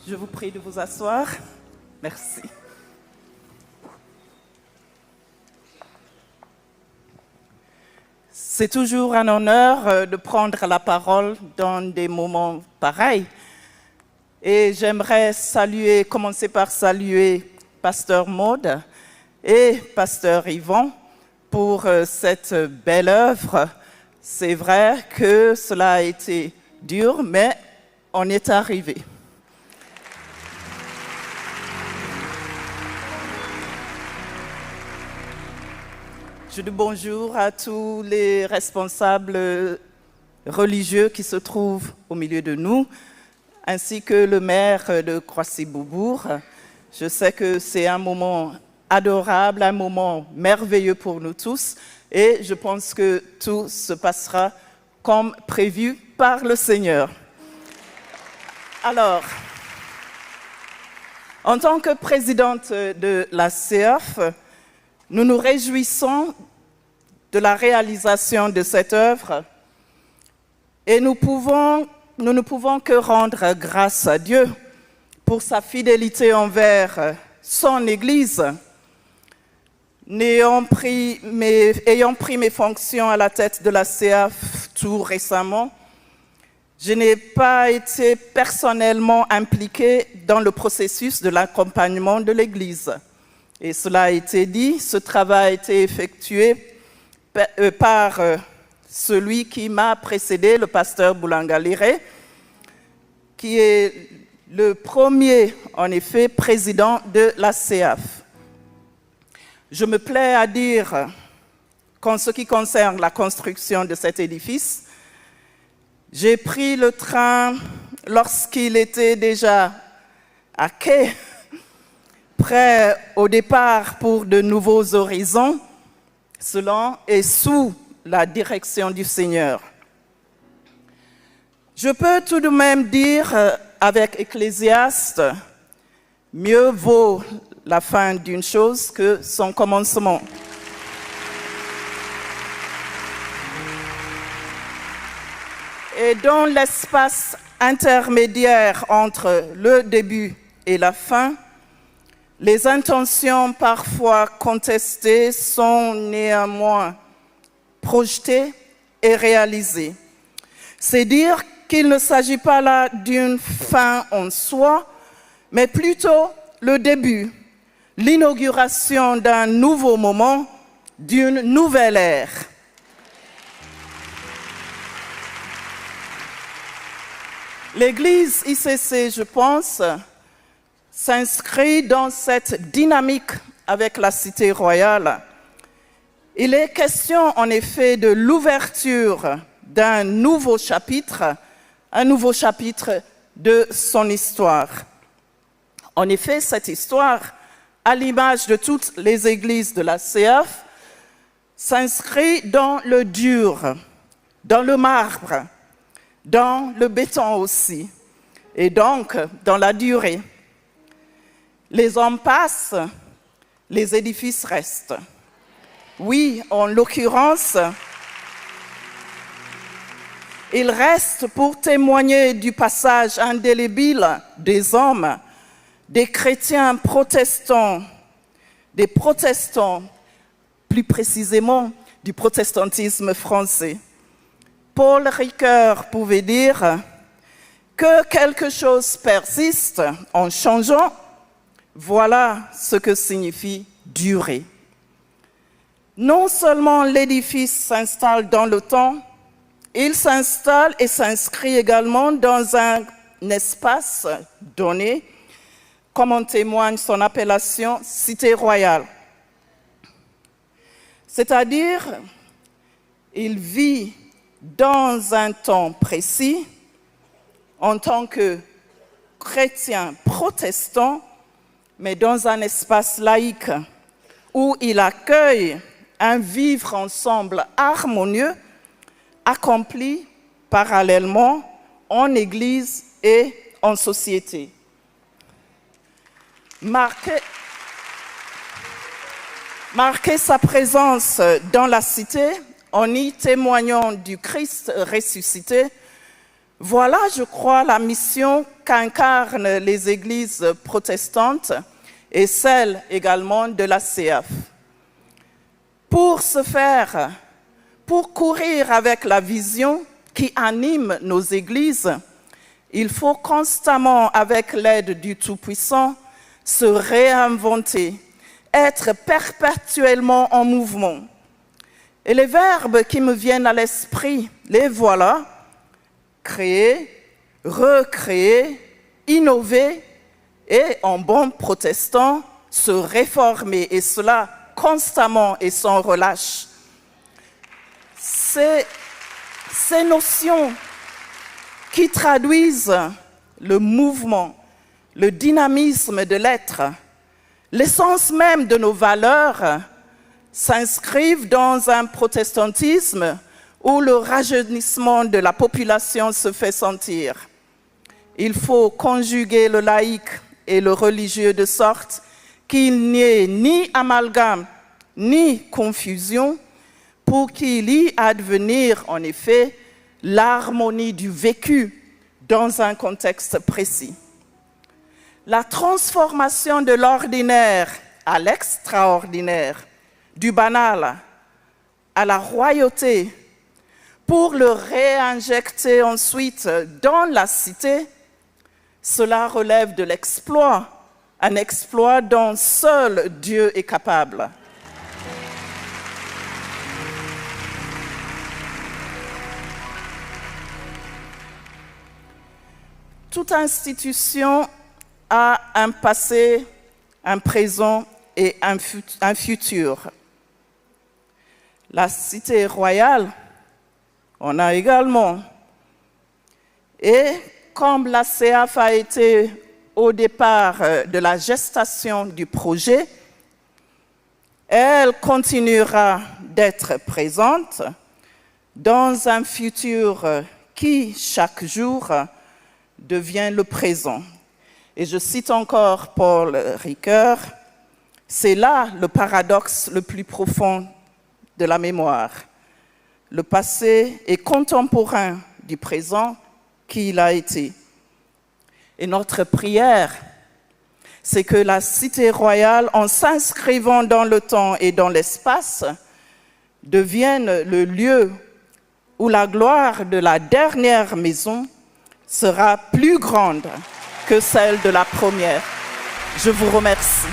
Je vous prie de vous asseoir. Merci. C'est toujours un honneur de prendre la parole dans des moments pareils. Et j'aimerais commencer par saluer Pasteur Maud et Pasteur Yvon pour cette belle œuvre. C'est vrai que cela a été dur, mais on est arrivé. Je dis bonjour à tous les responsables religieux qui se trouvent au milieu de nous, ainsi que le maire de Croissy-Beaubourg. Je sais que c'est un moment adorable, un moment merveilleux pour nous tous, et je pense que tout se passera comme prévu par le Seigneur. Alors, en tant que présidente de la CEF, nous nous réjouissons de la réalisation de cette œuvre et nous ne pouvons que rendre grâce à Dieu pour sa fidélité envers son Église. Ayant pris mes fonctions à la tête de la CEF tout récemment, je n'ai pas été personnellement impliquée dans le processus de l'accompagnement de l'Église. Et cela a été dit, ce travail a été effectué par celui qui m'a précédé, le pasteur Boulanga Liré, qui est le premier, en effet, président de la CEF. Je me plais à dire qu'en ce qui concerne la construction de cet édifice, j'ai pris le train lorsqu'il était déjà à quai, prêt au départ pour de nouveaux horizons, selon et sous la direction du Seigneur. Je peux tout de même dire avec Ecclésiaste, mieux vaut la fin d'une chose que son commencement. Et dans l'espace intermédiaire entre le début et la fin, les intentions parfois contestées sont néanmoins projetées et réalisées. C'est dire qu'il ne s'agit pas là d'une fin en soi, mais plutôt le début, l'inauguration d'un nouveau moment, d'une nouvelle ère. L'Église ICC, je pense, s'inscrit dans cette dynamique avec la Cité royale. Il est question en effet de l'ouverture d'un nouveau chapitre, un nouveau chapitre de son histoire. En effet, cette histoire, à l'image de toutes les églises de la CEF, s'inscrit dans le dur, dans le marbre, dans le béton aussi, et donc dans la durée. Les hommes passent, les édifices restent. Oui, en l'occurrence, ils restent pour témoigner du passage indélébile des hommes, des chrétiens protestants, des protestants, plus précisément du protestantisme français. Paul Ricoeur pouvait dire que quelque chose persiste en changeant. Voilà ce que signifie durer. Non seulement l'édifice s'installe dans le temps, il s'installe et s'inscrit également dans un espace donné, comme en témoigne son appellation Cité royale. C'est-à-dire, il vit dans un temps précis, en tant que chrétien protestant, mais dans un espace laïque où il accueille un vivre ensemble harmonieux accompli parallèlement en Église et en société. Marquer sa présence dans la cité en y témoignant du Christ ressuscité Voilà, je crois, la mission qu'incarnent les églises protestantes et celle également de la CEAF. Pour ce faire, pour courir avec la vision qui anime nos églises, il faut constamment, avec l'aide du Tout-Puissant, se réinventer, être perpétuellement en mouvement. Et les verbes qui me viennent à l'esprit, les voilà: créer, recréer, innover et, en bon protestant, se réformer, et cela constamment et sans relâche. Ces notions qui traduisent le mouvement, le dynamisme de l'être, l'essence même de nos valeurs, s'inscrivent dans un protestantisme où le rajeunissement de la population se fait sentir. Il faut conjuguer le laïque et le religieux de sorte qu'il n'y ait ni amalgame ni confusion, pour qu'il y advenir en effet l'harmonie du vécu dans un contexte précis. La transformation de l'ordinaire à l'extraordinaire, du banal à la royauté, pour le réinjecter ensuite dans la cité, cela relève de l'exploit, un exploit dont seul Dieu est capable. Toute institution a un passé, un présent et un futur. La cité royale en a également. Et comme la CEAF a été au départ de la gestation du projet, elle continuera d'être présente dans un futur qui, chaque jour, devient le présent. Et je cite encore Paul Ricoeur, c'est là le paradoxe le plus profond de la mémoire. Le passé est contemporain du présent qu'il a été. Et notre prière, c'est que la cité royale, en s'inscrivant dans le temps et dans l'espace, devienne le lieu où la gloire de la dernière maison sera plus grande que celle de la première. Je vous remercie.